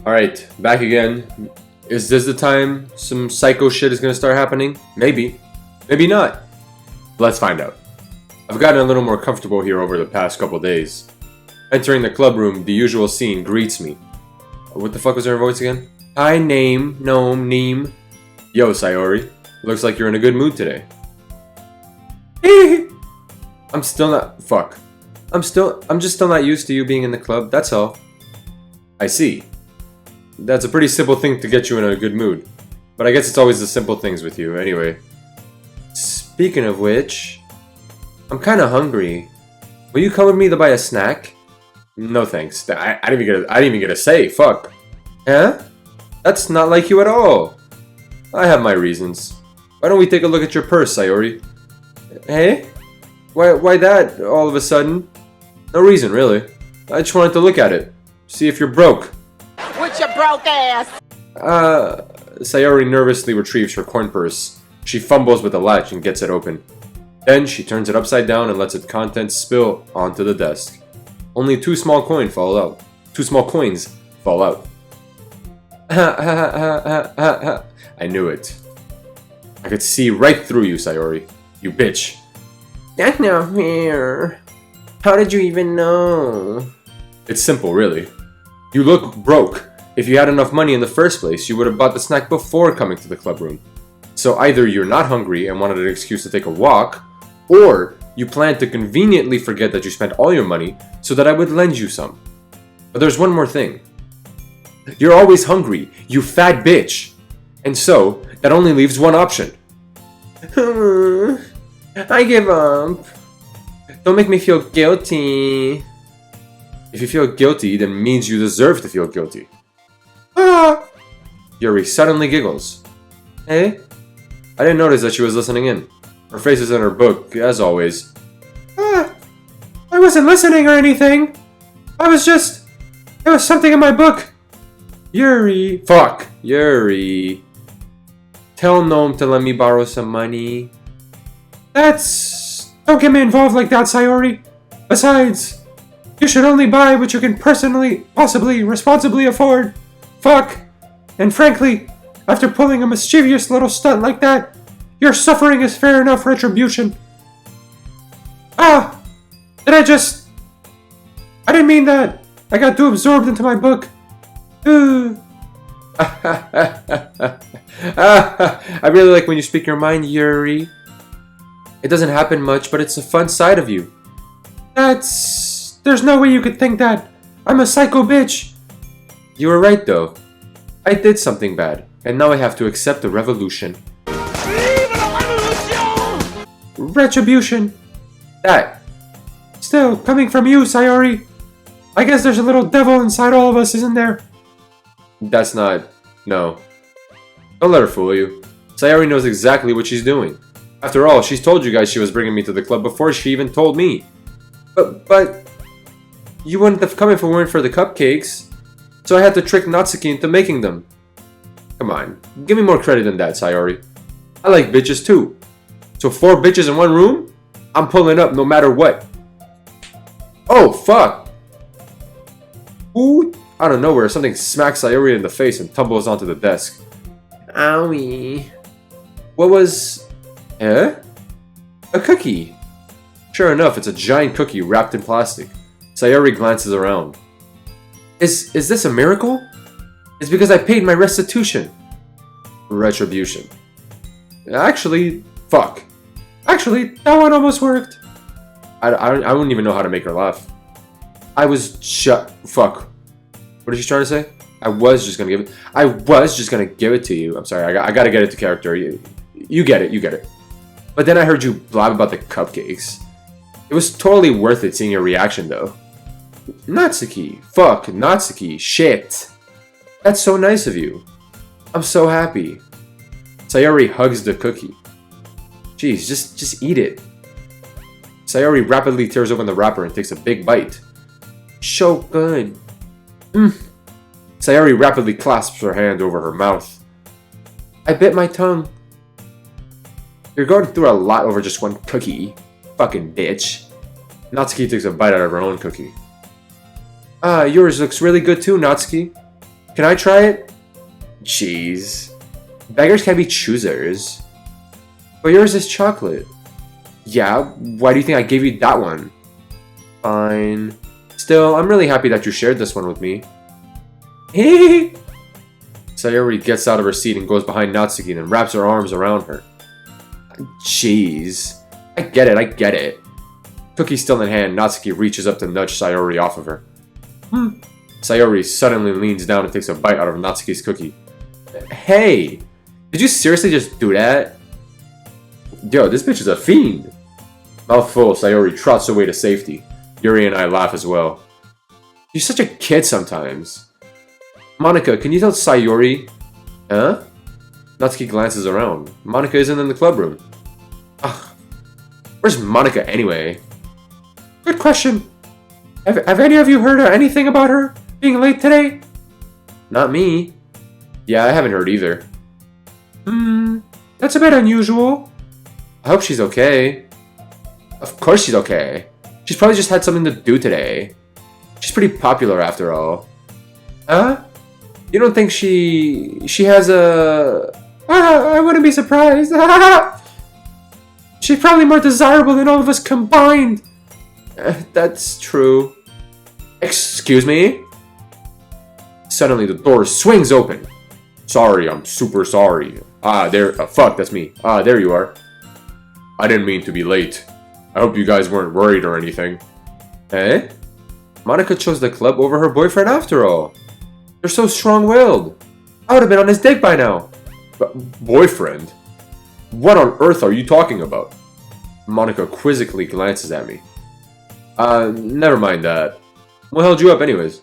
Alright, back again. Is this the time some psycho shit is gonna start happening? Maybe. Maybe not. Let's find out. I've gotten a little more comfortable here over the past couple days. Entering the club room, the usual scene greets me. What the fuck was her voice again? Hi, Neem. Yo, Sayori. Looks like you're in a good mood today. I'm still not. Fuck. I'm just still not used to you being in the club, that's all. I see. That's a pretty simple thing to get you in a good mood. But I guess it's always the simple things with you, anyway. Speaking of which, I'm kinda hungry. Will you come with me to buy a snack? No thanks. I didn't even get a say, fuck. Huh? That's not like you at all. I have my reasons. Why don't we take a look at your purse, Sayori? Hey? Why that, all of a sudden? No reason, really. I just wanted to look at it. See if you're broke. With your broke ass! Sayori nervously retrieves her coin purse. She fumbles with the latch and gets it open. Then she turns it upside down and lets its contents spill onto the desk. Only two small coins fall out. I knew it. I could see right through you, Sayori. You bitch. That's not fair. How did you even know? It's simple, really. You look broke. If you had enough money in the first place, you would have bought the snack before coming to the club room. So either you're not hungry and wanted an excuse to take a walk, or you planned to conveniently forget that you spent all your money so that I would lend you some. But there's one more thing. You're always hungry, you fat bitch. And so, that only leaves one option. I give up. Don't make me feel guilty. If you feel guilty, then it means you deserve to feel guilty. Ah! Yuri suddenly giggles. Hey? I didn't notice that she was listening in. Her face is in her book, as always. I wasn't listening or anything. There was something in my book. Yuri. Fuck. Yuri. Tell Gnome to let me borrow some money. Don't get me involved like that, Sayori. Besides, you should only buy what you can possibly, responsibly afford. Fuck. And frankly, after pulling a mischievous little stunt like that, your suffering is fair enough retribution. I didn't mean that. I got too absorbed into my book. I really like when you speak your mind, Yuri. It doesn't happen much, but it's a fun side of you. There's no way you could think that. I'm a psycho bitch. You were right, though. I did something bad, and now I have to accept the revolution. Retribution. That. Still, coming from you, Sayori. I guess there's a little devil inside all of us, isn't there? That's not... No. Don't let her fool you. Sayori knows exactly what she's doing. After all, she's told you guys she was bringing me to the club before she even told me. But... You wouldn't have come if it weren't for the cupcakes. So I had to trick Natsuki into making them. Come on. Give me more credit than that, Sayori. I like bitches too. So 4 bitches in one room? I'm pulling up no matter what. Oh, fuck. Ooh, out of nowhere, something smacks Sayori in the face and tumbles onto the desk. Owie. What was... Eh? A cookie. Sure enough, it's a giant cookie wrapped in plastic. Sayori glances around. Is this a miracle? It's because I paid my restitution. Retribution. Actually, fuck. Actually, that one almost worked. I wouldn't even know how to make her laugh. Fuck. What is she trying to say? I was just gonna give it to you. I'm sorry, I gotta get it to character. You get it. But then I heard you blab about the cupcakes. It was totally worth it seeing your reaction, though. Natsuki. Fuck, Natsuki. Shit. That's so nice of you. I'm so happy. Sayori hugs the cookie. Jeez, just eat it. Sayori rapidly tears open the wrapper and takes a big bite. So good. Sayori rapidly clasps her hand over her mouth. I bit my tongue. You're going through a lot over just one cookie. Fucking bitch. Natsuki takes a bite out of her own cookie. Yours looks really good too, Natsuki. Can I try it? Jeez. Beggars can't be choosers. But yours is chocolate. Yeah, why do you think I gave you that one? Fine. Still, I'm really happy that you shared this one with me. Hehehe. Sayori gets out of her seat and goes behind Natsuki and wraps her arms around her. Jeez. I get it. Cookie still in hand, Natsuki reaches up to nudge Sayori off of her. Sayori suddenly leans down and takes a bite out of Natsuki's cookie. Hey! Did you seriously just do that? Yo, this bitch is a fiend! Mouthful, Sayori trots away to safety. Yuri and I laugh as well. You're such a kid sometimes. Monika, can you tell Sayori? Huh? Natsuki glances around. Monika isn't in the club room. Ugh. Where's Monika anyway? Good question. Have any of you heard anything about her being late today? Not me. Yeah, I haven't heard either. That's a bit unusual. I hope she's okay. Of course she's okay. She's probably just had something to do today. She's pretty popular after all. Huh? You don't think she has a... I wouldn't be surprised. She's probably more desirable than all of us combined. That's true. Excuse me? Suddenly the door swings open. Sorry, I'm super sorry. Fuck, that's me. There you are. I didn't mean to be late. I hope you guys weren't worried or anything. Eh? Monika chose the club over her boyfriend after all. They're so strong-willed. I would have been on his dick by now. Boyfriend? What on earth are you talking about? Monika quizzically glances at me. Never mind that. What held you up anyways?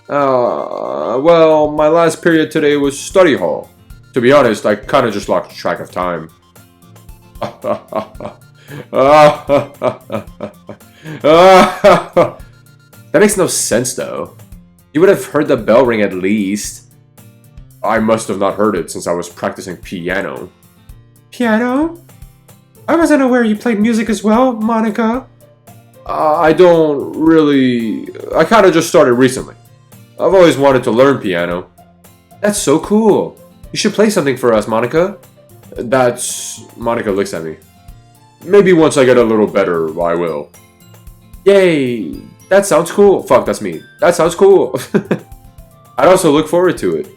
Well, my last period today was study hall. To be honest, I kinda just lost track of time. That makes no sense though. You would have heard the bell ring at least. I must have not heard it since I was practicing piano. Piano? I wasn't aware you played music as well, Monika. I don't really... I kinda just started recently. I've always wanted to learn piano. That's so cool. You should play something for us, Monika. Monika looks at me. Maybe once I get a little better, I will. Yay! That sounds cool. Fuck, that's me. That sounds cool. I'd also look forward to it.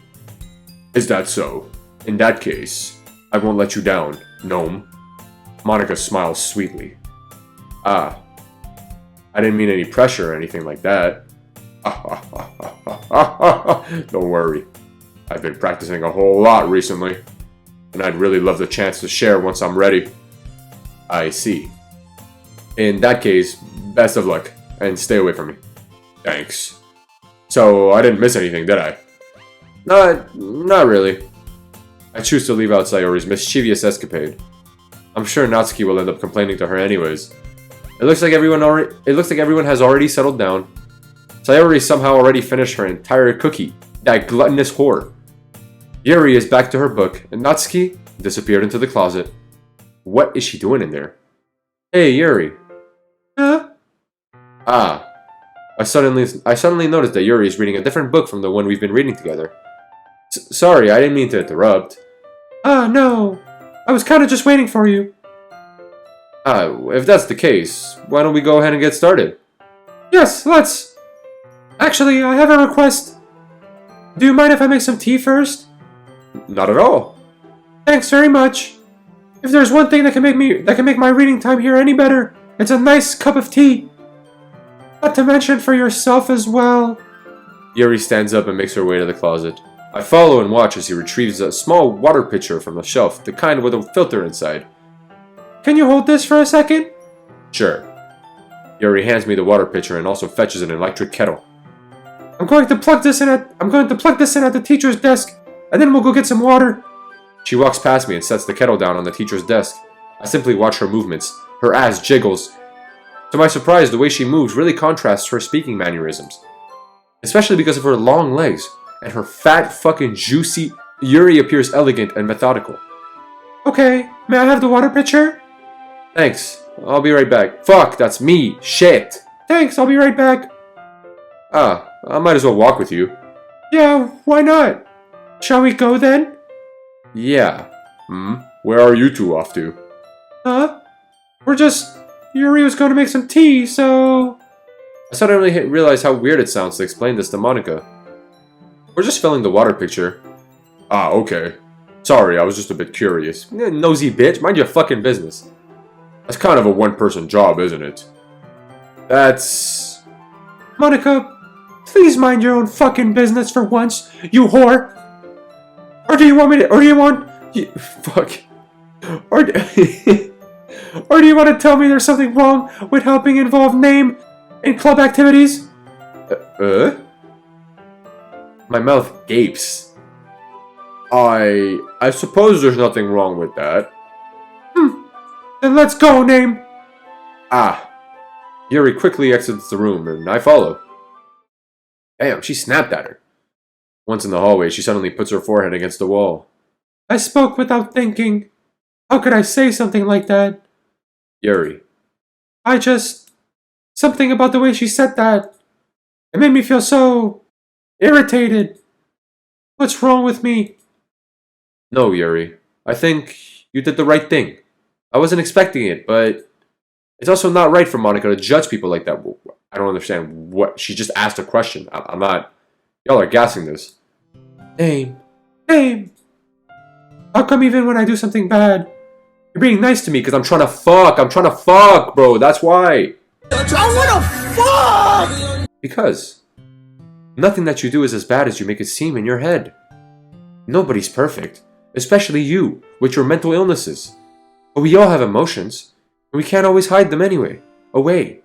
Is that so? In that case, I won't let you down, gnome. Monika smiles sweetly. I didn't mean any pressure or anything like that. Don't worry. I've been practicing a whole lot recently, and I'd really love the chance to share once I'm ready. I see. In that case, best of luck, and stay away from me. Thanks. So, I didn't miss anything, did I? Not really. I choose to leave out Sayori's mischievous escapade. I'm sure Natsuki will end up complaining to her anyways. It looks like everyone has already settled down. Sayori somehow already finished her entire cookie. That gluttonous whore. Yuri is back to her book, and Natsuki disappeared into the closet. What is she doing in there? Hey, Yuri. Huh? I suddenly noticed that Yuri is reading a different book from the one we've been reading together. Sorry, I didn't mean to interrupt. No. I was kinda just waiting for you. If that's the case, why don't we go ahead and get started? Yes, let's. Actually, I have a request. Do you mind if I make some tea first? Not at all. Thanks very much. If there's one thing that can make my reading time here any better, it's a nice cup of tea. Not to mention for yourself as well. Yuri stands up and makes her way to the closet. I follow and watch as he retrieves a small water pitcher from the shelf, the kind with a filter inside. Can you hold this for a second? Sure. Yuri hands me the water pitcher and also fetches an electric kettle. I'm going to plug this in at the teacher's desk, and then we'll go get some water. She walks past me and sets the kettle down on the teacher's desk. I simply watch her movements. Her ass jiggles. To my surprise, the way she moves really contrasts her speaking mannerisms. Especially because of her long legs and her fat fucking juicy... Yuri appears elegant and methodical. Okay, may I have the water pitcher? Thanks. I'll be right back. Fuck, that's me. Shit. Thanks, I'll be right back. I might as well walk with you. Yeah, why not? Shall we go then? Yeah. Where are you two off to? Huh? Yuri was going to make some tea, so... I suddenly realized how weird it sounds to explain this to Monica. We're just filling the water picture. Ah, okay. Sorry, I was just a bit curious. Nosy bitch, mind your fucking business. That's kind of a one-person job, isn't it? That's... Monica, please mind your own fucking business for once, you whore. Or do you want me to... Or do you want... Fuck. Or do you want to tell me there's something wrong with helping involve name in club activities? My mouth gapes. I suppose there's nothing wrong with that. Then let's go, name. Ah. Yuri quickly exits the room, and I follow. Damn, she snapped at her. Once in the hallway, she suddenly puts her forehead against the wall. I spoke without thinking. How could I say something like that? Yuri. Something about the way she said that. It made me feel so... irritated. What's wrong with me? No, Yuri. I think you did the right thing. I wasn't expecting it, but it's also not right for Monica to judge people like that. I don't understand what... She just asked a question. I'm not... Y'all are gassing this. Name. How come even when I do something bad, you're being nice to me because I'm trying to fuck. I'm trying to fuck, bro. That's why. I wanna fuck! Because nothing that you do is as bad as you make it seem in your head. Nobody's perfect, especially you, with your mental illnesses. But we all have emotions, and we can't always hide them away.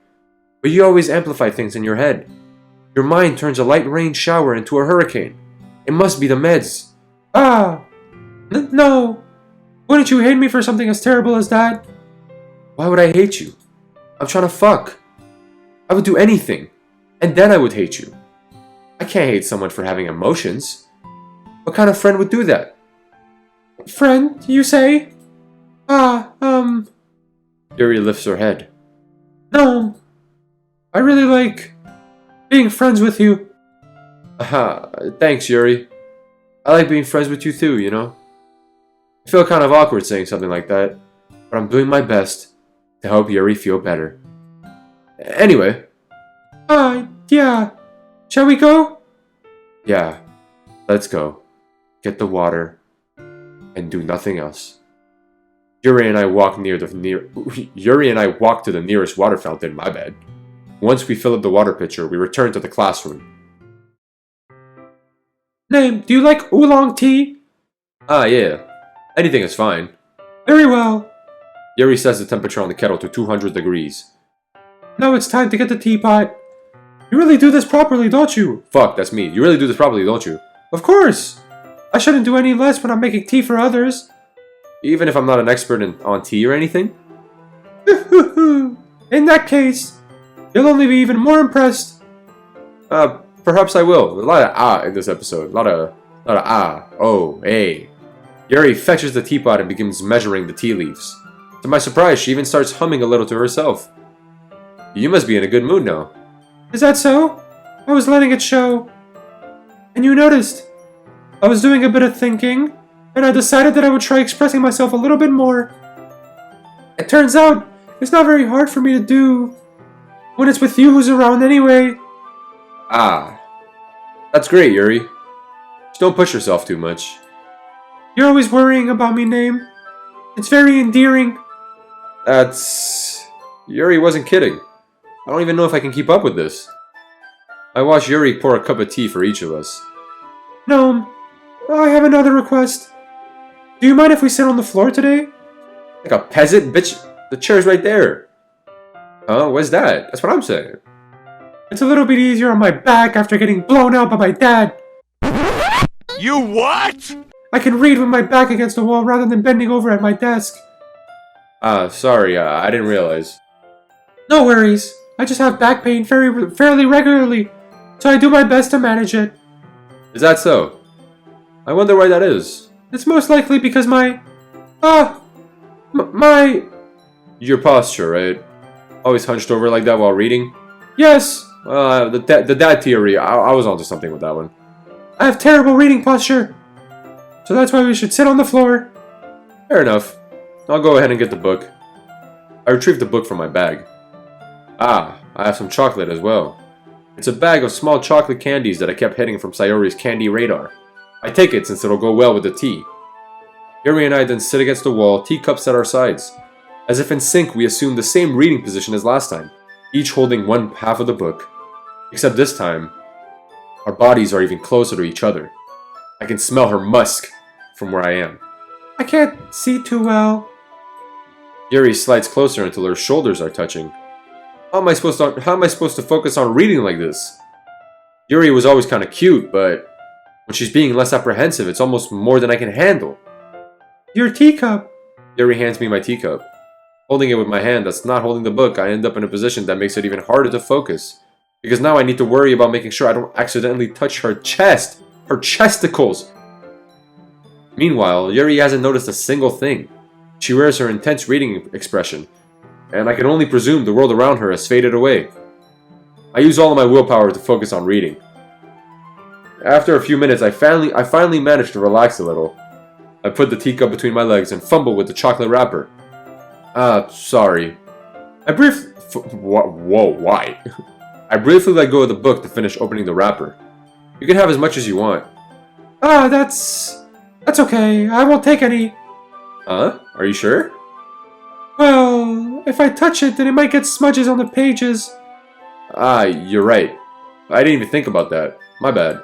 But you always amplify things in your head. Your mind turns a light rain shower into a hurricane. It must be the meds. No. Wouldn't you hate me for something as terrible as that? Why would I hate you? I'm trying to fuck. I would do anything, and then I would hate you. I can't hate someone for having emotions. What kind of friend would do that? Friend, you say? Yuri lifts her head. No. I really like being friends with you. Thanks, Yuri. I like being friends with you too, you know? I feel kind of awkward saying something like that, but I'm doing my best to help Yuri feel better. Anyway. Yeah. Shall we go? Yeah. Let's go. Get the water. And do nothing else. Yuri and I walk to the nearest water fountain, my bad. Once we fill up the water pitcher, we return to the classroom. Name, do you like oolong tea? Yeah. Anything is fine. Very well. Yuri sets the temperature on the kettle to 200 degrees. Now it's time to get the teapot. You really do this properly, don't you? Fuck, that's me. You really do this properly, don't you? Of course. I shouldn't do any less when I'm making tea for others. Even if I'm not an expert on tea or anything? In that case, you'll only be even more impressed. Perhaps I will. A lot of in this episode. A lot of hey. Yuri fetches the teapot and begins measuring the tea leaves. To my surprise, she even starts humming a little to herself. You must be in a good mood now. Is that so? I was letting it show. And you noticed. I was doing a bit of thinking, and I decided that I would try expressing myself a little bit more. It turns out, it's not very hard for me to do when it's with you who's around anyway. That's great, Yuri. Just don't push yourself too much. You're always worrying about me, Name. It's very endearing. Yuri wasn't kidding. I don't even know if I can keep up with this. I watched Yuri pour a cup of tea for each of us. No, I have another request. Do you mind if we sit on the floor today? Like a peasant? Bitch, the chair's right there. What's that? That's what I'm saying. It's a little bit easier on my back after getting blown out by my dad. You what? I can read with my back against the wall rather than bending over at my desk. Sorry, I didn't realize. No worries. I just have back pain fairly regularly, so I do my best to manage it. Is that so? I wonder why that is. It's most likely because my Your posture, right? Always hunched over like that while reading? Yes. The dad theory, I was onto something with that one. I have terrible reading posture. So that's why we should sit on the floor. Fair enough. I'll go ahead and get the book. I retrieved the book from my bag. Ah, I have some chocolate as well. It's a bag of small chocolate candies that I kept hitting from Sayori's candy radar. I take it since it'll go well with the tea. Yuri and I then sit against the wall, teacups at our sides. As if in sync, we assume the same reading position as last time, each holding one half of the book. Except this time, our bodies are even closer to each other. I can smell her musk from where I am. I can't see too well. Yuri slides closer until her shoulders are touching. How am I supposed to focus on reading like this? Yuri was always kind of cute, but when she's being less apprehensive, it's almost more than I can handle. Your teacup. Yuri hands me my teacup. Holding it with my hand that's not holding the book, I end up in a position that makes it even harder to focus. Because now I need to worry about making sure I don't accidentally touch her chest. Her chesticles! Meanwhile, Yuri hasn't noticed a single thing. She wears her intense reading expression, and I can only presume the world around her has faded away. I use all of my willpower to focus on reading. After a few minutes, I finally managed to relax a little. I put the teacup between my legs and fumble with the chocolate wrapper. Sorry. Why? I briefly let go of the book to finish opening the wrapper. You can have as much as you want. That's okay. I won't take any. Huh? Are you sure? Well, if I touch it, then it might get smudges on the pages. You're right. I didn't even think about that. My bad.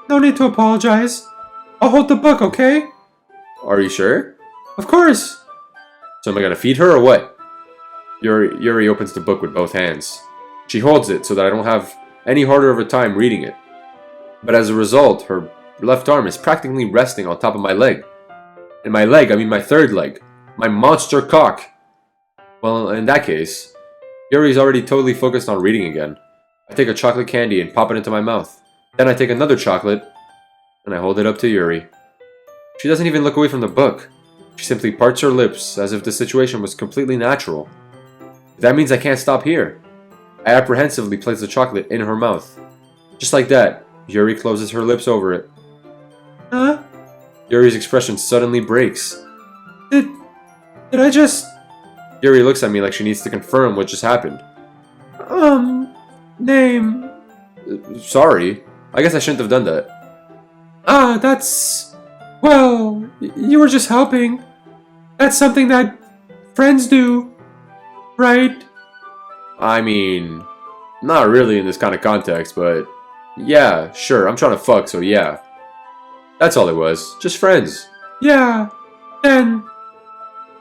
No need to apologize. I'll hold the book, okay? Are you sure? Of course. So am I gonna feed her or what? Yuri opens the book with both hands. She holds it so that I don't have any harder of a time reading it. But as a result, her left arm is practically resting on top of my leg. And my leg, I mean my third leg. My monster cock. Well, in that case, Yuri's already totally focused on reading again. I take a chocolate candy and pop it into my mouth. Then I take another chocolate, and I hold it up to Yuri. She doesn't even look away from the book. She simply parts her lips as if the situation was completely natural. That means I can't stop here. I apprehensively place the chocolate in her mouth. Just like that, Yuri closes her lips over it. Huh? Yuri's expression suddenly breaks. Did I just... Yuri looks at me like she needs to confirm what just happened. Name... Sorry. I guess I shouldn't have done that. That's... Well, you were just helping. That's something that friends do, right? I mean, not really in this kind of context, but yeah, sure, I'm trying to fuck, so yeah. That's all it was, just friends. Yeah, then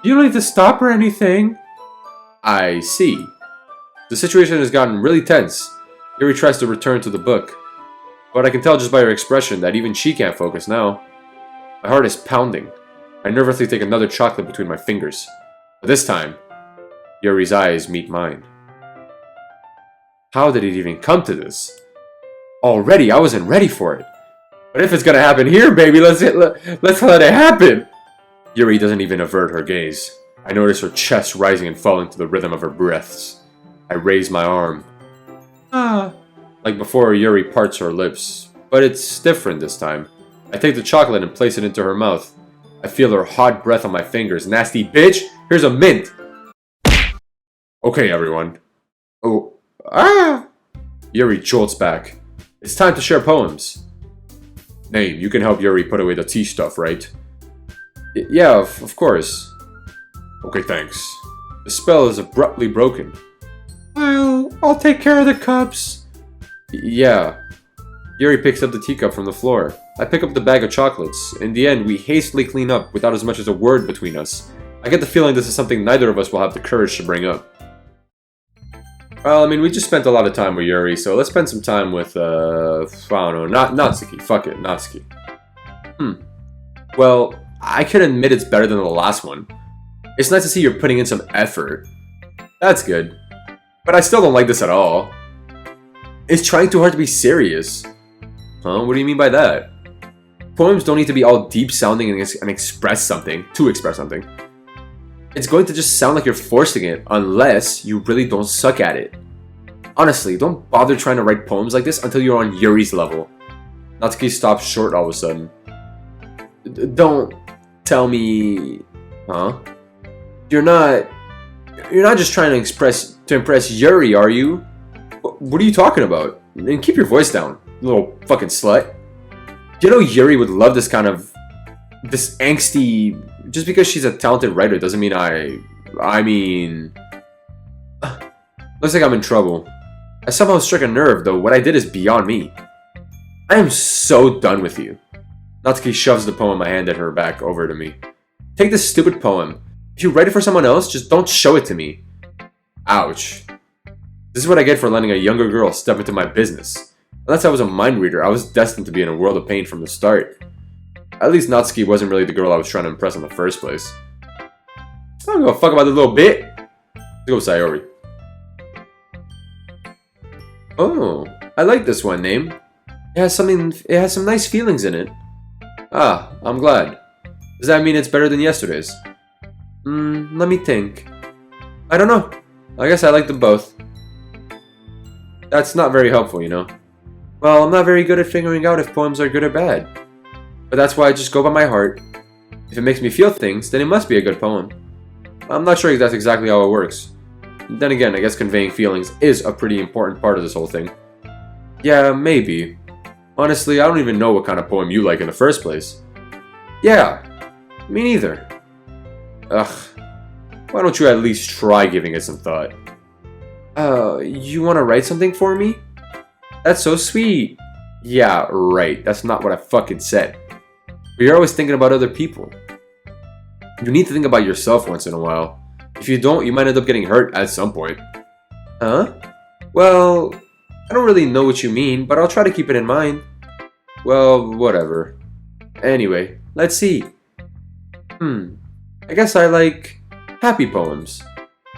you don't need to stop or anything. I see. The situation has gotten really tense. Yuri tries to return to the book, but I can tell just by her expression that even she can't focus now. My heart is pounding. I nervously take another chocolate between my fingers. But this time, Yuri's eyes meet mine. How did it even come to this? Already, I wasn't ready for it. But if it's gonna happen here, baby, let's let it happen! Yuri doesn't even avert her gaze. I notice her chest rising and falling to the rhythm of her breaths. I raise my arm. Like before, Yuri parts her lips, but it's different this time. I take the chocolate and place it into her mouth. I feel her hot breath on my fingers. Nasty bitch! Here's a mint! Okay, everyone. Oh. Yuri jolts back. It's time to share poems. Name, you can help Yuri put away the tea stuff, right? Yeah, of course. Okay, thanks. The spell is abruptly broken. I'll take care of the cups. Yeah. Yuri picks up the teacup from the floor. I pick up the bag of chocolates. In the end, we hastily clean up without as much as a word between us. I get the feeling this is something neither of us will have the courage to bring up. Well, I mean, we just spent a lot of time with Yuri, so let's spend some time with, I don't know, Natsuki. Fuck it, Natsuki. Well, I can admit it's better than the last one. It's nice to see you're putting in some effort. That's good. But I still don't like this at all. It's trying too hard to be serious. Huh? What do you mean by that? Poems don't need to be all deep sounding and express something, to express something. It's going to just sound like you're forcing it unless you really don't suck at it. Honestly, don't bother trying to write poems like this until you're on Yuri's level. Natsuki stops short all of a sudden. Don't tell me... Huh? You're not just trying to impress Yuri, are you? What are you talking about? And keep your voice down, you little fucking slut. You know Yuri would love this angsty... Just because she's a talented writer doesn't mean I mean... Looks like I'm in trouble. I somehow struck a nerve, though what I did is beyond me. I am so done with you. Natsuki shoves the poem I handed her back over to me. Take this stupid poem. If you write it for someone else, just don't show it to me. Ouch. This is what I get for letting a younger girl step into my business. Unless I was a mind reader, I was destined to be in a world of pain from the start. At least Natsuki wasn't really the girl I was trying to impress in the first place. I don't give a fuck about this little bit. Let's go, Sayori. Oh, I like this one name. It has some nice feelings in it. Ah, I'm glad. Does that mean it's better than yesterday's? Let me think. I don't know. I guess I like them both. That's not very helpful, you know. Well, I'm not very good at figuring out if poems are good or bad. But that's why I just go by my heart. If it makes me feel things, then it must be a good poem. I'm not sure that's exactly how it works. Then again, I guess conveying feelings is a pretty important part of this whole thing. Yeah, maybe. Honestly, I don't even know what kind of poem you like in the first place. Yeah, me neither. Ugh. Why don't you at least try giving it some thought? You want to write something for me? That's so sweet. Yeah, right. That's not what I fucking said. But you're always thinking about other people. You need to think about yourself once in a while. If you don't, you might end up getting hurt at some point. Huh? Well, I don't really know what you mean, but I'll try to keep it in mind. Well, whatever. Anyway, let's see. I guess I like happy poems.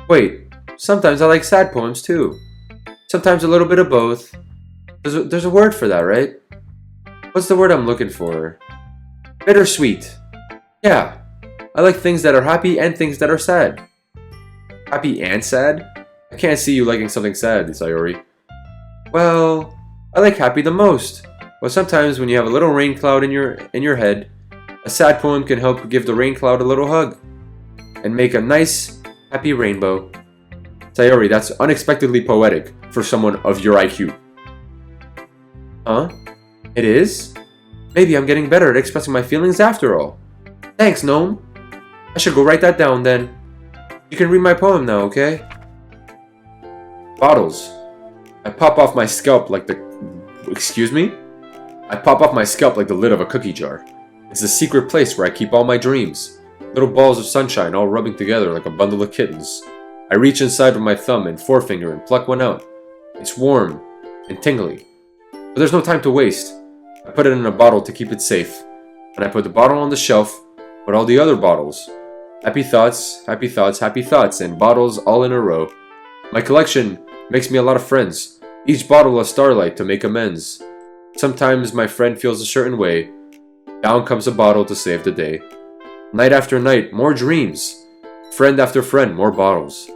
Wait, sometimes I like sad poems too. Sometimes a little bit of both. There's a word for that, right? What's the word I'm looking for? Bittersweet. Yeah, I like things that are happy and things that are sad. Happy and sad? I can't see you liking something sad, Sayori. Well, I like happy the most. But sometimes when you have a little rain cloud in your head, a sad poem can help give the rain cloud a little hug and make a nice, happy rainbow. Sayori, that's unexpectedly poetic for someone of your IQ. Huh? It is? Maybe I'm getting better at expressing my feelings after all. Thanks, Gnome. I should go write that down then. You can read my poem now, okay? Bottles. I pop off my scalp like the... Excuse me? I pop off my scalp like the lid of a cookie jar. It's the secret place where I keep all my dreams. Little balls of sunshine all rubbing together like a bundle of kittens. I reach inside with my thumb and forefinger and pluck one out. It's warm and tingly. But there's no time to waste. I put it in a bottle to keep it safe. And I put the bottle on the shelf with all the other bottles. Happy thoughts, happy thoughts, happy thoughts, and bottles all in a row. My collection makes me a lot of friends. Each bottle a starlight to make amends. Sometimes my friend feels a certain way. Down comes a bottle to save the day. Night after night, more dreams. Friend after friend, more bottles.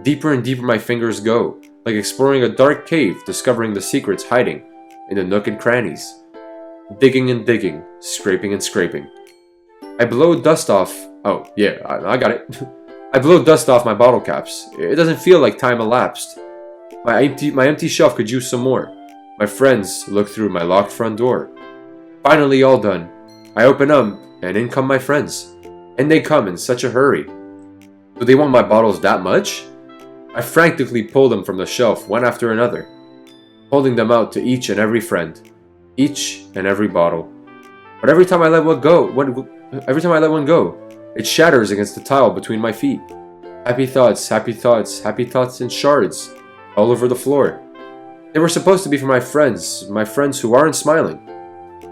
Deeper and deeper my fingers go, like exploring a dark cave, discovering the secrets hiding in the nook and crannies. Digging and digging, scraping and scraping. I blow dust off. Oh, yeah, I got it. I blow dust off my bottle caps. It doesn't feel like time elapsed. My empty shelf could use some more. My friends look through my locked front door. Finally all done. I open up, and in come my friends. And they come in such a hurry. Do they want my bottles that much? I frantically pull them from the shelf one after another, holding them out to each and every friend, each and every bottle. But every time I let one go, it shatters against the tile between my feet. Happy thoughts, happy thoughts, happy thoughts in shards all over the floor. They were supposed to be for my friends who aren't smiling.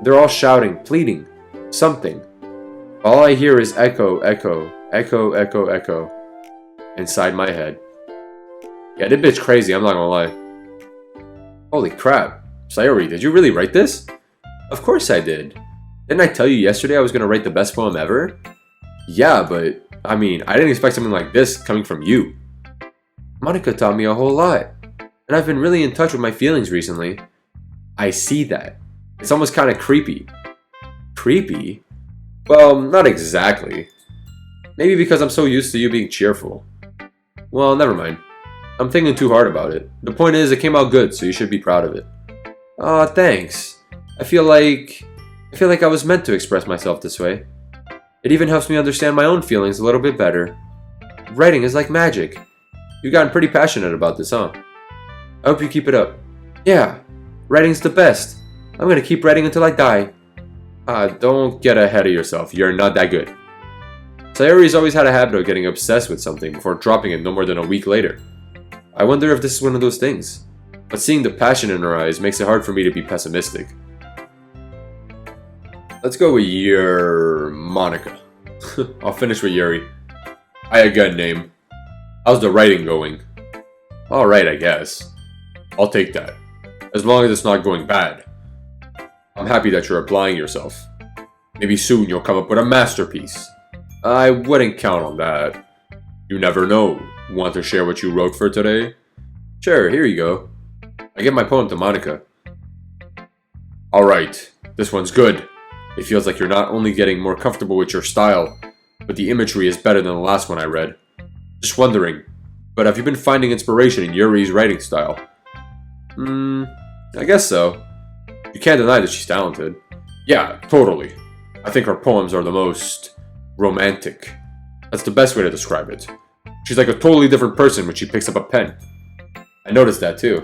They're all shouting, pleading, something. All I hear is echo, echo, echo, echo, echo inside my head. Yeah, this bitch crazy, I'm not gonna lie. Holy crap. Sayori, did you really write this? Of course I did. Didn't I tell you yesterday I was gonna write the best poem ever? Yeah, but, I mean, I didn't expect something like this coming from you. Monica taught me a whole lot, and I've been really in touch with my feelings recently. I see that. It's almost kind of creepy. Creepy? Well, not exactly. Maybe because I'm so used to you being cheerful. Well, never mind. I'm thinking too hard about it. The point is, it came out good, so you should be proud of it. Aw, thanks. I feel like I was meant to express myself this way. It even helps me understand my own feelings a little bit better. Writing is like magic. You've gotten pretty passionate about this, huh? I hope you keep it up. Yeah, writing's the best. I'm gonna keep writing until I die. Don't get ahead of yourself. You're not that good. Sayori's always had a habit of getting obsessed with something before dropping it no more than a week later. I wonder if this is one of those things. But seeing the passion in her eyes makes it hard for me to be pessimistic. Let's go with your Monica. I'll finish with Yuri. I again name. How's the writing going? Alright, I guess. I'll take that. As long as it's not going bad. I'm happy that you're applying yourself. Maybe soon you'll come up with a masterpiece. I wouldn't count on that. You never know. Want to share what you wrote for today? Sure, here you go. I give my poem to Monica. Alright, this one's good. It feels like you're not only getting more comfortable with your style, but the imagery is better than the last one I read. Just wondering, but have you been finding inspiration in Yuri's writing style? I guess so. You can't deny that she's talented. Yeah, totally. I think her poems are the most romantic. That's the best way to describe it. She's like a totally different person when she picks up a pen. I noticed that too.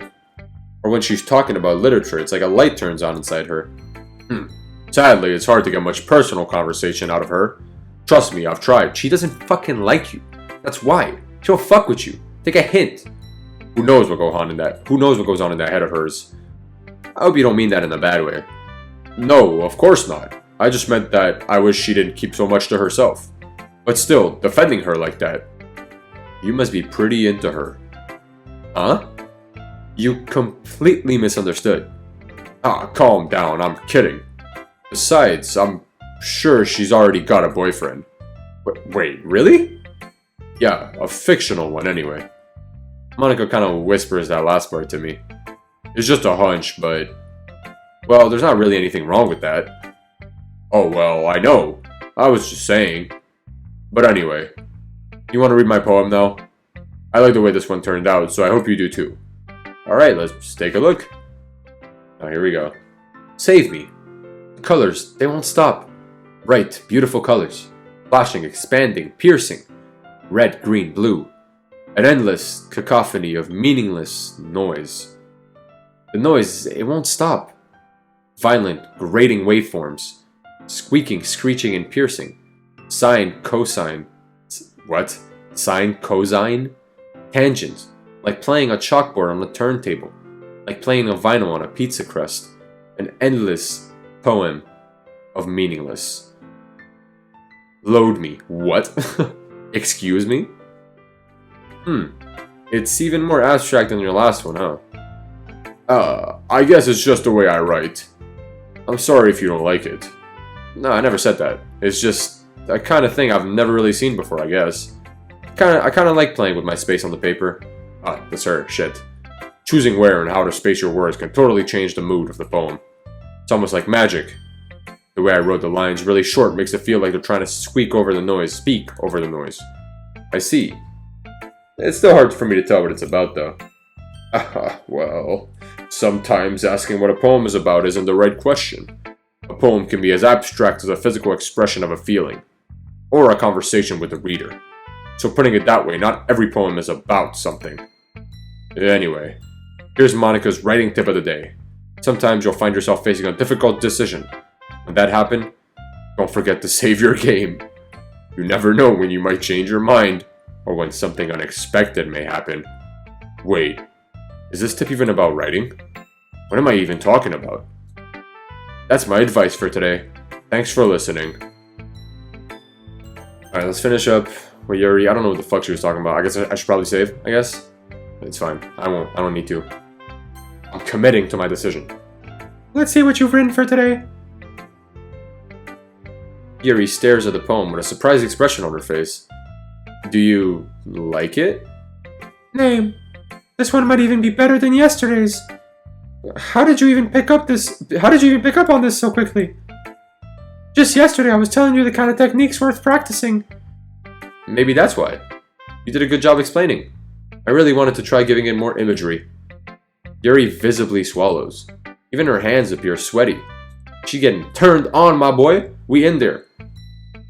Or when she's talking about literature, it's like a light turns on inside her. Sadly, it's hard to get much personal conversation out of her. Trust me, I've tried. She doesn't fucking like you. That's why. She'll fuck with you. Take a hint. Who knows what goes on in that head of hers? I hope you don't mean that in a bad way. No, of course not. I just meant that I wish she didn't keep so much to herself. But still, defending her like that. You must be pretty into her. Huh? You completely misunderstood. Calm down, I'm kidding. Besides, I'm sure she's already got a boyfriend. Wait, really? Yeah, a fictional one anyway. Monica kind of whispers that last part to me. It's just a hunch, but... well, there's not really anything wrong with that. Oh, well, I know. I was just saying. But anyway, you want to read my poem now? I like the way this one turned out, so I hope you do too. Alright, let's take a look. Now here we go. Save me. The colors, they won't stop. Bright, beautiful colors. Flashing, expanding, piercing. Red, green, blue. An endless cacophony of meaningless noise. The noise, it won't stop. Violent, grating waveforms. Squeaking, screeching, and piercing. Sine, cosine. What? Sine, cosine? Tangent. Like playing a chalkboard on a turntable. Like playing a vinyl on a pizza crust. An endless poem of meaningless. Load me. What? Excuse me? It's even more abstract than your last one, huh? I guess it's just the way I write. I'm sorry if you don't like it. No, I never said that. It's just that kind of thing I've never really seen before, I guess. I kind of like playing with my space on the paper. That's her. Shit. Choosing where and how to space your words can totally change the mood of the poem. It's almost like magic. The way I wrote the lines really short makes it feel like they're trying to speak over the noise. I see. It's still hard for me to tell what it's about, though. Well, sometimes asking what a poem is about isn't the right question. A poem can be as abstract as a physical expression of a feeling, or a conversation with the reader. So putting it that way, not every poem is about something. Anyway, here's Monica's writing tip of the day. Sometimes you'll find yourself facing a difficult decision. When that happens, don't forget to save your game. You never know when you might change your mind, or when something unexpected may happen. Wait, is this tip even about writing? What am I even talking about? That's my advice for today. Thanks for listening. Alright, let's finish up with Yuri. I don't know what the fuck she was talking about. I guess I should probably save, I guess. It's fine. I won't. I don't need to. I'm committing to my decision. Let's see what you've written for today. Yuri stares at the poem with a surprised expression on her face. Do you like it? Name. This one might even be better than yesterday's. How did you even pick up on this so quickly? Just yesterday I was telling you the kind of techniques worth practicing. Maybe that's why. You did a good job explaining. I really wanted to try giving it more imagery. Yuri visibly swallows. Even her hands appear sweaty. She getting turned on, my boy. We in there.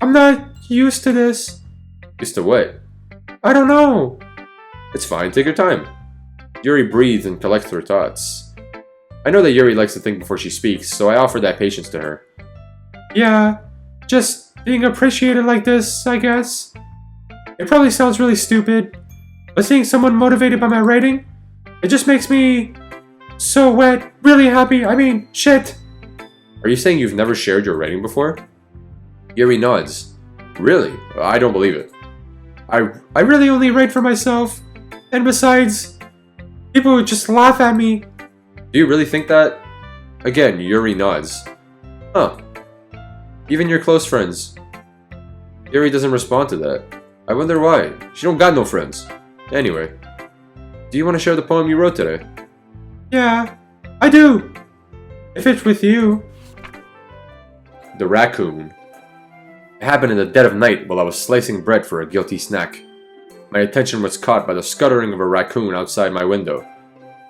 I'm not used to this. Used to what? I don't know. It's fine, take your time. Yuri breathes and collects her thoughts. I know that Yuri likes to think before she speaks, so I offer that patience to her. Yeah, just being appreciated like this, I guess. It probably sounds really stupid, but seeing someone motivated by my writing, it just makes me so wet, really happy. I mean, shit. Are you saying you've never shared your writing before? Yuri nods. Really? I don't believe it. I really only write for myself, and besides, people would just laugh at me. Do you really think that? Again, Yuri nods. Huh. Even your close friends. Yuri doesn't respond to that. I wonder why. She don't got no friends. Anyway, do you want to share the poem you wrote today? Yeah, I do. If it's with you. The Raccoon. It happened in the dead of night while I was slicing bread for a guilty snack. My attention was caught by the scuttering of a raccoon outside my window.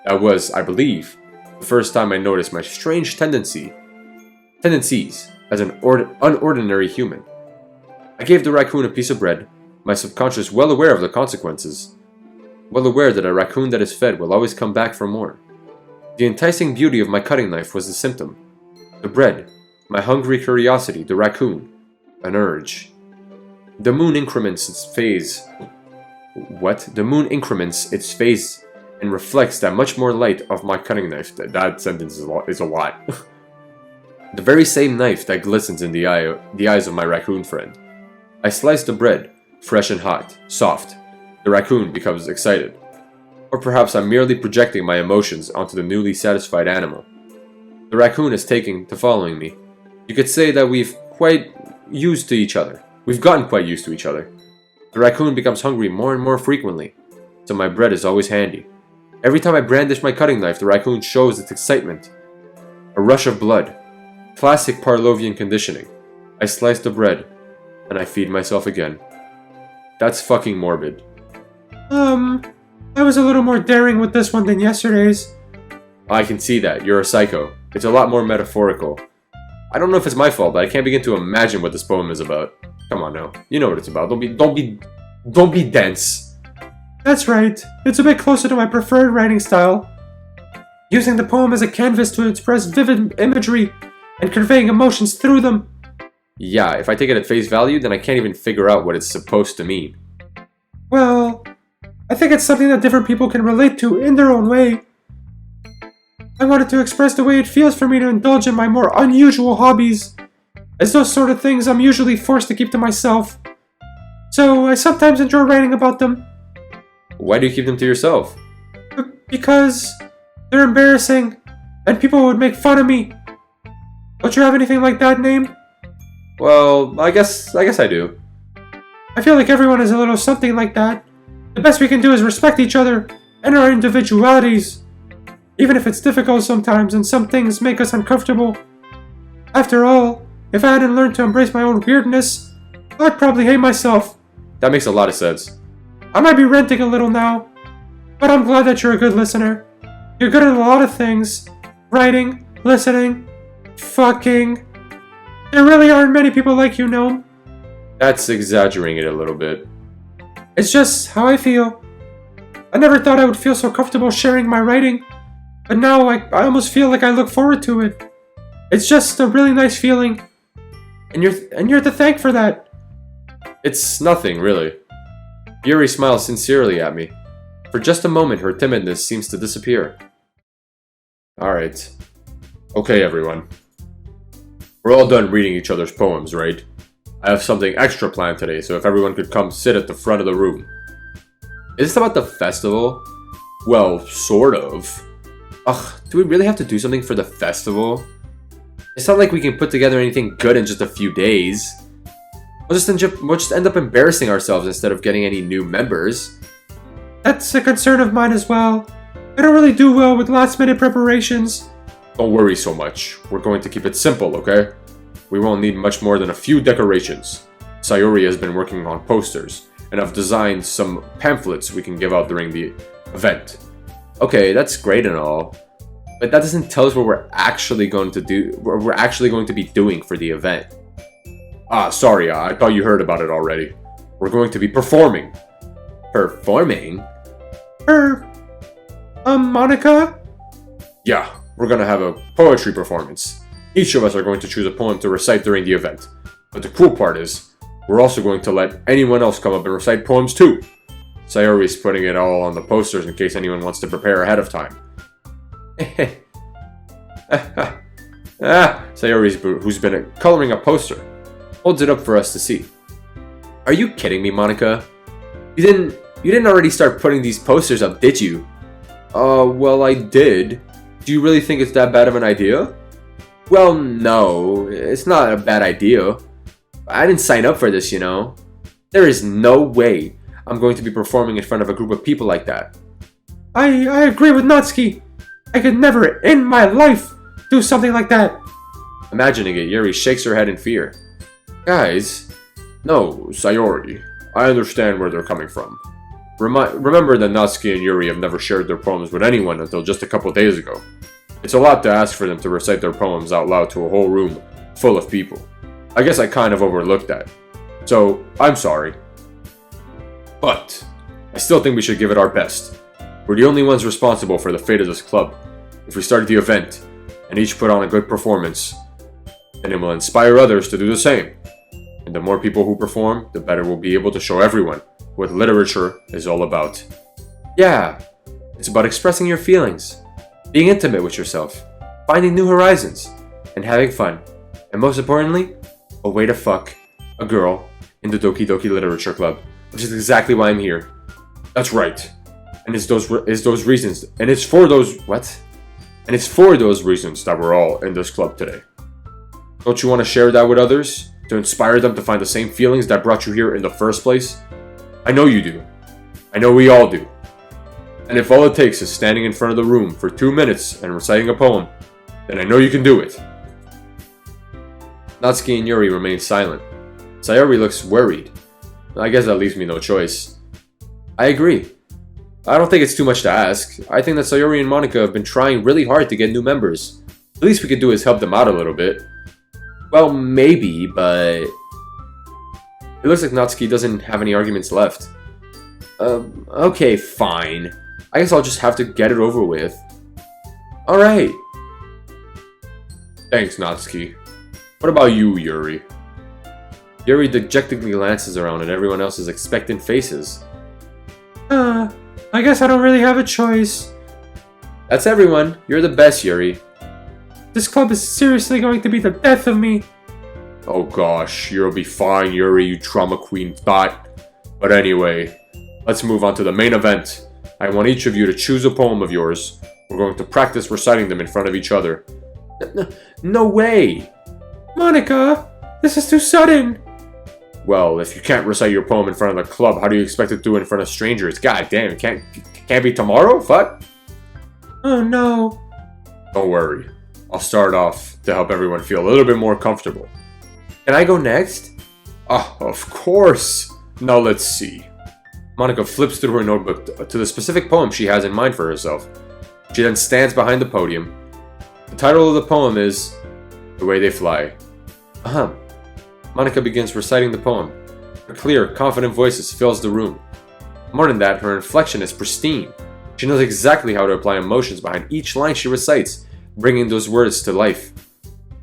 That was, I believe, the first time I noticed my strange tendencies as an unordinary human. I gave the raccoon a piece of bread, my subconscious well aware of the consequences. Well aware that a raccoon that is fed will always come back for more. The enticing beauty of my cutting knife was the symptom. The bread, my hungry curiosity, the raccoon, an urge. The moon increments its phase. What? The moon increments its phase and reflects that much more light of my cutting knife. That sentence is a lot. The very same knife that glistens in the eyes of my raccoon friend. I slice the bread, fresh and hot, soft. The raccoon becomes excited. Or perhaps I'm merely projecting my emotions onto the newly satisfied animal. The raccoon is taking to following me. You could say that we've gotten quite used to each other. The raccoon becomes hungry more and more frequently, so my bread is always handy. Every time I brandish my cutting knife, the raccoon shows its excitement. A rush of blood. Classic Pavlovian conditioning. I slice the bread, and I feed myself again. That's fucking morbid. I was a little more daring with this one than yesterday's. I can see that. You're a psycho. It's a lot more metaphorical. I don't know if it's my fault, but I can't begin to imagine what this poem is about. Come on now. You know what it's about. Don't be dense. That's right. It's a bit closer to my preferred writing style. Using the poem as a canvas to express vivid imagery and conveying emotions through them. Yeah, if I take it at face value, then I can't even figure out what it's supposed to mean. Well, I think it's something that different people can relate to in their own way. I wanted to express the way it feels for me to indulge in my more unusual hobbies, as those sort of things I'm usually forced to keep to myself. So I sometimes enjoy writing about them. Why do you keep them to yourself? Because they're embarrassing, and people would make fun of me. Don't you have anything like that named? Well, I guess I do. I feel like everyone is a little something like that. The best we can do is respect each other and our individualities. Even if it's difficult sometimes and some things make us uncomfortable. After all, if I hadn't learned to embrace my own weirdness, I'd probably hate myself. That makes a lot of sense. I might be ranting a little now, but I'm glad that you're a good listener. You're good at a lot of things. Writing, listening, fucking. There really aren't many people like you, Gnome. That's exaggerating it a little bit. It's just how I feel. I never thought I would feel so comfortable sharing my writing, but now I almost feel like I look forward to it. It's just a really nice feeling, and you're to thank for that. It's nothing, really. Yuri smiles sincerely at me. For just a moment, her timidness seems to disappear. Alright. Okay, everyone. We're all done reading each other's poems, right? I have something extra planned today, so if everyone could come sit at the front of the room. Is this about the festival? Well, sort of. Ugh, do we really have to do something for the festival? It's not like we can put together anything good in just a few days. We'll just end up embarrassing ourselves instead of getting any new members. That's a concern of mine as well. I don't really do well with last-minute preparations. Don't worry so much. We're going to keep it simple, okay? We won't need much more than a few decorations. Sayori has been working on posters, and I've designed some pamphlets we can give out during the event. Okay, that's great and all, but that doesn't tell us what we're actually going to do. What we're actually going to be doing for the event. Sorry, I thought you heard about it already. We're going to be performing. Performing? Monica? Yeah, we're gonna have a poetry performance. Each of us are going to choose a poem to recite during the event. But the cool part is, we're also going to let anyone else come up and recite poems too. Sayori's putting it all on the posters in case anyone wants to prepare ahead of time. Sayori, who's been coloring a poster, holds it up for us to see. Are you kidding me, Monica? You didn't already start putting these posters up, did you? Well, I did. Do you really think it's that bad of an idea? Well, no, it's not a bad idea. I didn't sign up for this, you know. There is no way I'm going to be performing in front of a group of people like that. I agree with Natsuki. I could never in my life do something like that. Imagining it, Yuri shakes her head in fear. Guys, no, Sayori. I understand where they're coming from. Remember that Natsuki and Yuri have never shared their poems with anyone until just a couple days ago. It's a lot to ask for them to recite their poems out loud to a whole room full of people. I guess I kind of overlooked that. So, I'm sorry. But, I still think we should give it our best. We're the only ones responsible for the fate of this club. If we start the event, and each put on a good performance, then it will inspire others to do the same. And the more people who perform, the better we'll be able to show everyone what literature is all about. Yeah, it's about expressing your feelings, being intimate with yourself, finding new horizons, and having fun. And most importantly, a way to fuck a girl in the Doki Doki Literature Club, which is exactly why I'm here. That's right. And it's those reasons, and it's for those reasons that we're all in this club today. Don't you want to share that with others? To inspire them to find the same feelings that brought you here in the first place? I know you do. I know we all do. And if all it takes is standing in front of the room for 2 minutes and reciting a poem, then I know you can do it. Natsuki and Yuri remain silent. Sayori looks worried. I guess that leaves me no choice. I agree. I don't think it's too much to ask. I think that Sayori and Monica have been trying really hard to get new members. The least we could do is help them out a little bit. Well, maybe, but... It looks like Natsuki doesn't have any arguments left. Okay, fine. I guess I'll just have to get it over with. Alright. Thanks, Natsuki. What about you, Yuri? Yuri dejectedly glances around at everyone else's expectant faces. I guess I don't really have a choice. That's everyone. You're the best, Yuri. This club is seriously going to be the death of me. Oh gosh, you'll be fine, Yuri, you trauma queen thought. But anyway, let's move on to the main event. I want each of you to choose a poem of yours. We're going to practice reciting them in front of each other. No way! Monica, this is too sudden. Well, if you can't recite your poem in front of the club, how do you expect to do it in front of strangers? God damn, it can't be tomorrow? Fuck? Oh no. Don't worry. I'll start off to help everyone feel a little bit more comfortable. Can I go next? Oh, of course. Now let's see. Monica flips through her notebook to the specific poem she has in mind for herself. She then stands behind the podium. The title of the poem is The Way They Fly. Monica begins reciting the poem. Her clear, confident voice fills the room. More than that, her inflection is pristine. She knows exactly how to apply emotions behind each line she recites, bringing those words to life.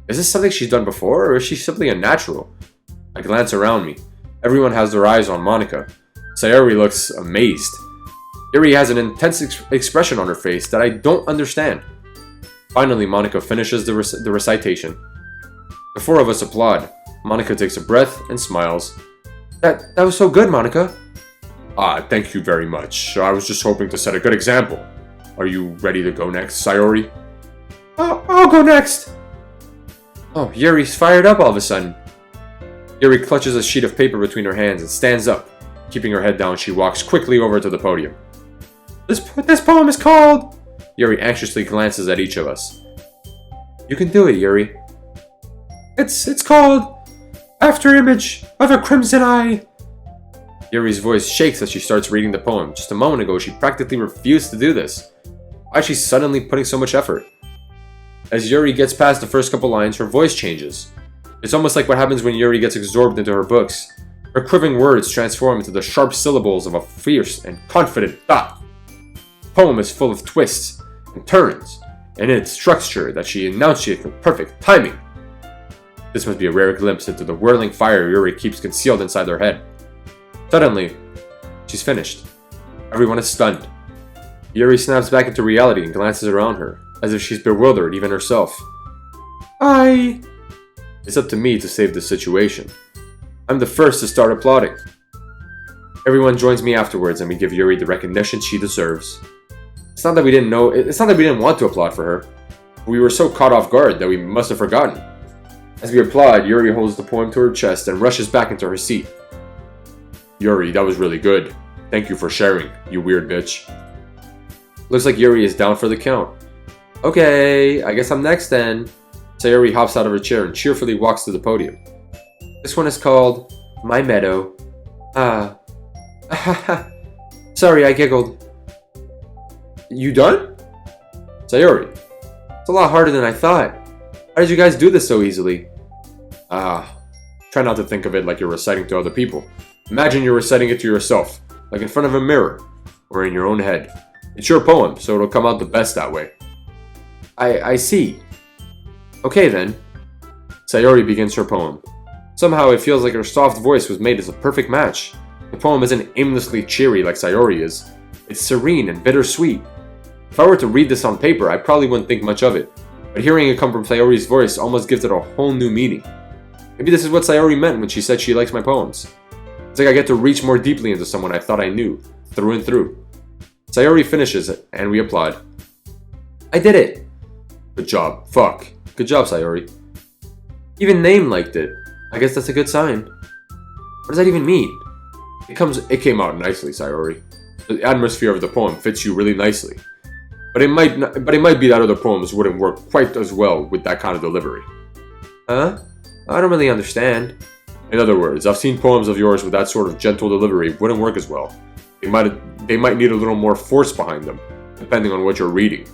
Is this something she's done before, or is she simply a natural? I glance around me. Everyone has their eyes on Monica. Sayori looks amazed. Yuri has an intense expression on her face that I don't understand. Finally, Monica finishes the recitation. The four of us applaud. Monica takes a breath and smiles. That was so good, Monica. Thank you very much. I was just hoping to set a good example. Are you ready to go next, Sayori? I'll go next. Oh, Yuri's fired up all of a sudden. Yuri clutches a sheet of paper between her hands and stands up. Keeping her head down, she walks quickly over to the podium. This poem is called Yuri anxiously glances at each of us. You can do it, Yuri. It's called After Image of a Crimson Eye. Yuri's voice shakes as she starts reading the poem. Just a moment ago, she practically refused to do this. Why is she suddenly putting so much effort? As Yuri gets past the first couple lines, her voice changes. It's almost like what happens when Yuri gets absorbed into her books. Her quivering words transform into the sharp syllables of a fierce and confident thought. The poem is full of twists and turns, and in its structure that she enunciates with perfect timing. This must be a rare glimpse into the whirling fire Yuri keeps concealed inside her head. Suddenly, she's finished. Everyone is stunned. Yuri snaps back into reality and glances around her, as if she's bewildered even herself. It's up to me to save this situation. I'm the first to start applauding. Everyone joins me afterwards and we give Yuri the recognition she deserves. It's not that we didn't want to applaud for her. We were so caught off guard that we must have forgotten. As we applaud, Yuri holds the poem to her chest and rushes back into her seat. Yuri, that was really good. Thank you for sharing, you weird bitch. Looks like Yuri is down for the count. Okay, I guess I'm next then. Sayori hops out of her chair and cheerfully walks to the podium. This one is called My Meadow. Sorry, I giggled. You done? Sayori, it's a lot harder than I thought. How did you guys do this so easily? Try not to think of it like you're reciting to other people. Imagine you're reciting it to yourself, like in front of a mirror, or in your own head. It's your poem, so it'll come out the best that way. I see. Okay then. Sayori begins her poem. Somehow it feels like her soft voice was made as a perfect match. The poem isn't aimlessly cheery like Sayori is. It's serene and bittersweet. If I were to read this on paper, I probably wouldn't think much of it. But hearing it come from Sayori's voice almost gives it a whole new meaning. Maybe this is what Sayori meant when she said she likes my poems. It's like I get to reach more deeply into someone I thought I knew, through and through. Sayori finishes it, and we applaud. I did it! Good job. Fuck. Good job, Sayori. Even Name liked it. I guess that's a good sign. What does that even mean? It came out nicely, Sayori. The atmosphere of the poem fits you really nicely. But it might be that other poems wouldn't work quite as well with that kind of delivery. Huh? I don't really understand. In other words, I've seen poems of yours with that sort of gentle delivery wouldn't work as well. They might need a little more force behind them, depending on what you're reading.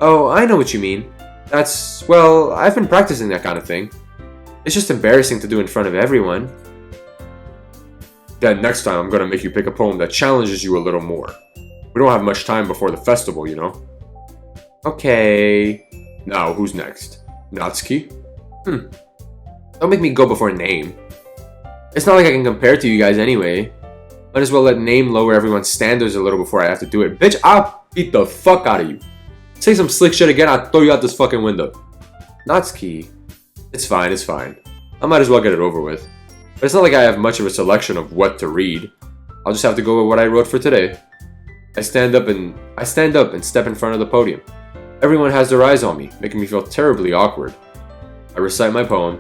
Oh, I know what you mean. Well, I've been practicing that kind of thing. It's just embarrassing to do in front of everyone. Then next time I'm gonna make you pick a poem that challenges you a little more. We don't have much time before the festival, you know? Okay. Now, who's next? Natsuki? Don't make me go before Name. It's not like I can compare to you guys anyway. Might as well let Name lower everyone's standards a little before I have to do it. Bitch, I'll beat the fuck out of you. Say some slick shit again, I'll throw you out this fucking window. Natsuki. It's fine. I might as well get it over with. But it's not like I have much of a selection of what to read. I'll just have to go with what I wrote for today. I stand up and step in front of the podium. Everyone has their eyes on me, making me feel terribly awkward. I recite my poem.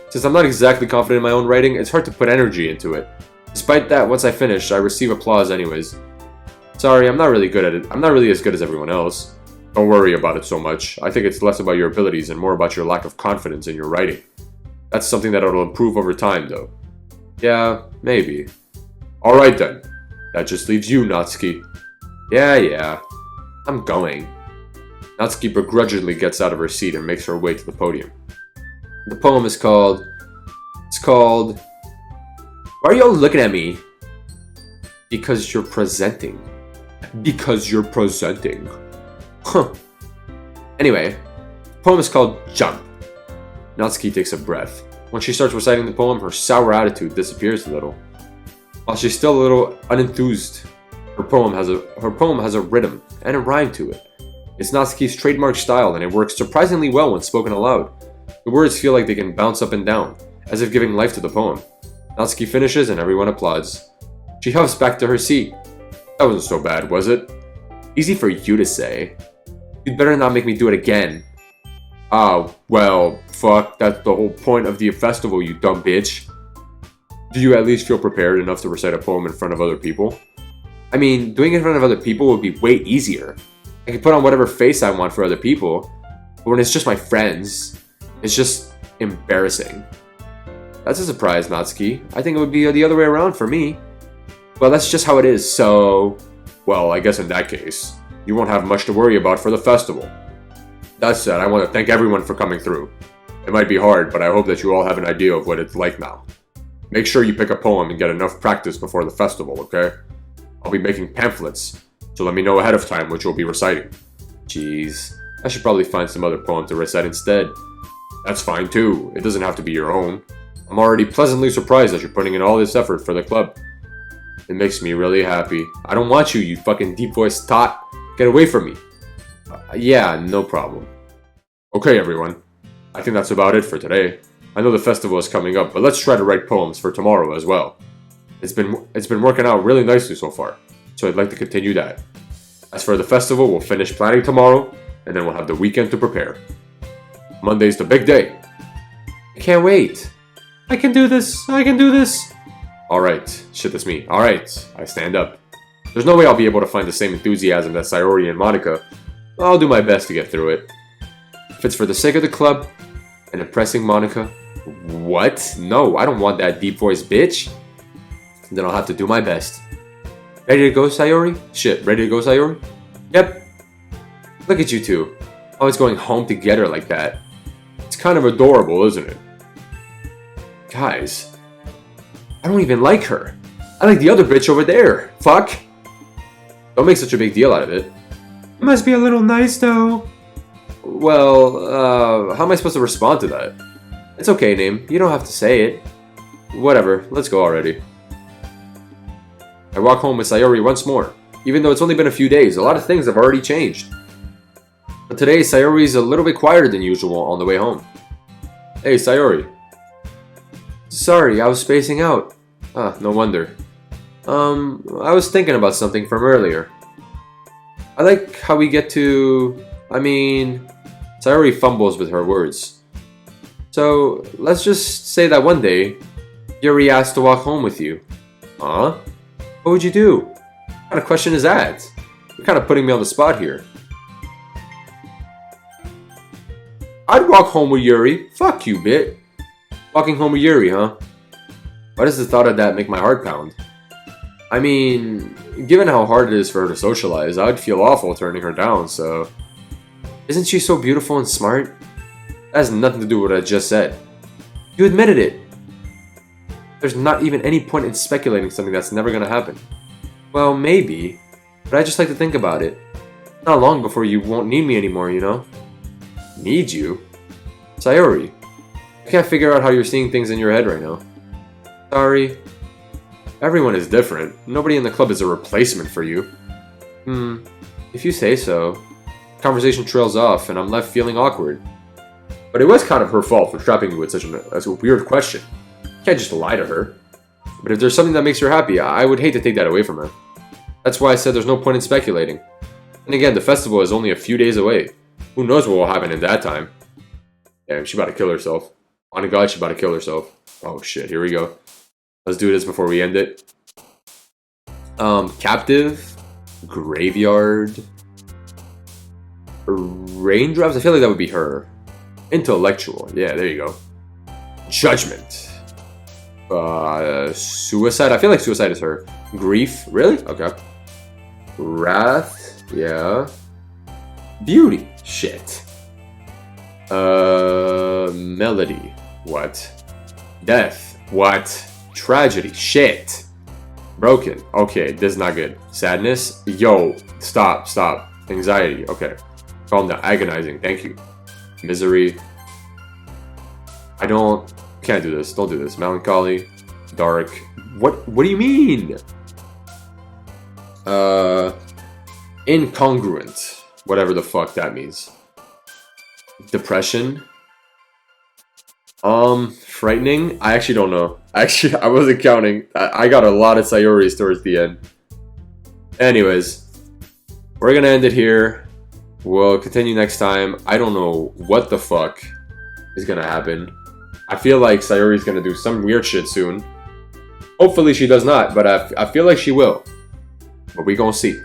Since I'm not exactly confident in my own writing, it's hard to put energy into it. Despite that, once I finish, I receive applause anyways. Sorry, I'm not really good at it. I'm not really as good as everyone else. Don't worry about it so much. I think it's less about your abilities and more about your lack of confidence in your writing. That's something that will improve over time, though. Yeah, maybe. Alright then. That just leaves you, Natsuki. Yeah. I'm going. Natsuki begrudgingly gets out of her seat and makes her way to the podium. The poem is called... Why are y'all looking at me? Because you're presenting. Huh. Anyway, the poem is called Jump. Natsuki takes a breath. When she starts reciting the poem, her sour attitude disappears a little. While she's still a little unenthused, her poem has a rhythm and a rhyme to it. It's Natsuki's trademark style and it works surprisingly well when spoken aloud. The words feel like they can bounce up and down, as if giving life to the poem. Natsuki finishes and everyone applauds. She huffs back to her seat. That wasn't so bad, was it? Easy for you to say. You'd better not make me do it again. Well, fuck, that's the whole point of the festival, you dumb bitch. Do you at least feel prepared enough to recite a poem in front of other people? I mean, doing it in front of other people would be way easier. I can put on whatever face I want for other people, but when it's just my friends, it's just embarrassing. That's a surprise, Natsuki. I think it would be the other way around for me. Well, that's just how it is, so... Well, I guess in that case, you won't have much to worry about for the festival. That said, I want to thank everyone for coming through. It might be hard, but I hope that you all have an idea of what it's like now. Make sure you pick a poem and get enough practice before the festival, okay? I'll be making pamphlets, so let me know ahead of time which you'll be reciting. Jeez, I should probably find some other poem to recite instead. That's fine too, it doesn't have to be your own. I'm already pleasantly surprised that you're putting in all this effort for the club. It makes me really happy. I don't want you, you fucking deep-voiced tot. Get away from me. Yeah, no problem. Okay, everyone. I think that's about it for today. I know the festival is coming up, but let's try to write poems for tomorrow as well. It's been working out really nicely so far, so I'd like to continue that. As for the festival, we'll finish planning tomorrow, and then we'll have the weekend to prepare. Monday's the big day. I can't wait. I can do this. I can do this. Alright, shit, that's me. Alright, I stand up. There's no way I'll be able to find the same enthusiasm that Sayori and Monica. I'll do my best to get through it. If it's for the sake of the club and impressing Monica. What? No, I don't want that deep-voiced bitch. Then I'll have to do my best. Ready to go, Sayori? Shit, ready to go, Sayori? Yep. Look at you two. Always going home together like that. It's kind of adorable, isn't it? Guys, I don't even like her. I like the other bitch over there. Fuck. Don't make such a big deal out of it. It must be a little nice, though. Well, how am I supposed to respond to that? It's okay, Name. You don't have to say it. Whatever, let's go already. I walk home with Sayori once more. Even though it's only been a few days, a lot of things have already changed. But today, Sayori's a little bit quieter than usual on the way home. Hey, Sayori. Sorry, I was spacing out. Ah, no wonder. I was thinking about something from earlier. I like how we get to... Sayori fumbles with her words. So, let's just say that one day, Yuri asked to walk home with you. Huh? What would you do? What kind of question is that? You're kind of putting me on the spot here. I'd walk home with Yuri. Fuck you, bit. Walking home with Yuri, huh? Why does the thought of that make my heart pound? I mean, given how hard it is for her to socialize, I would feel awful turning her down, so... Isn't she so beautiful and smart? That has nothing to do with what I just said. You admitted it. There's not even any point in speculating something that's never gonna happen. Well, maybe, but I just like to think about it. Not long before you won't need me anymore, you know? Need you? Sayori, I can't figure out how you're seeing things in your head right now. Sorry. Everyone is different. Nobody in the club is a replacement for you. If you say so. Conversation trails off and I'm left feeling awkward. But it was kind of her fault for trapping me with such a weird question. You can't just lie to her. But if there's something that makes her happy, I would hate to take that away from her. That's why I said there's no point in speculating. And again, the festival is only a few days away. Who knows what will happen in that time? Damn, she about to kill herself. On to God, she about to kill herself. Oh shit, here we go. Let's do this before we end it. Captive, graveyard, raindrops. I feel like that would be her. Intellectual. Yeah, there you go. Judgment. Suicide. I feel like suicide is her. Grief. Really? Okay. Wrath. Yeah. Beauty. Shit. Melody. What? Death. What? Tragedy. Shit. Broken. Okay, this is not good. Sadness. Yo. Stop. Stop. Anxiety. Okay. Calm down. Agonizing. Thank you. Misery. Can't do this. Don't do this. Melancholy. Dark. What do you mean? Incongruent. Whatever the fuck that means. Depression. Frightening? I actually don't know. Actually, I wasn't counting. I got a lot of Sayori's towards the end. Anyways, we're gonna end it here. We'll continue next time. I don't know what the fuck is gonna happen. I feel like Sayori's gonna do some weird shit soon. Hopefully she does not, but I feel like she will. But we gonna see.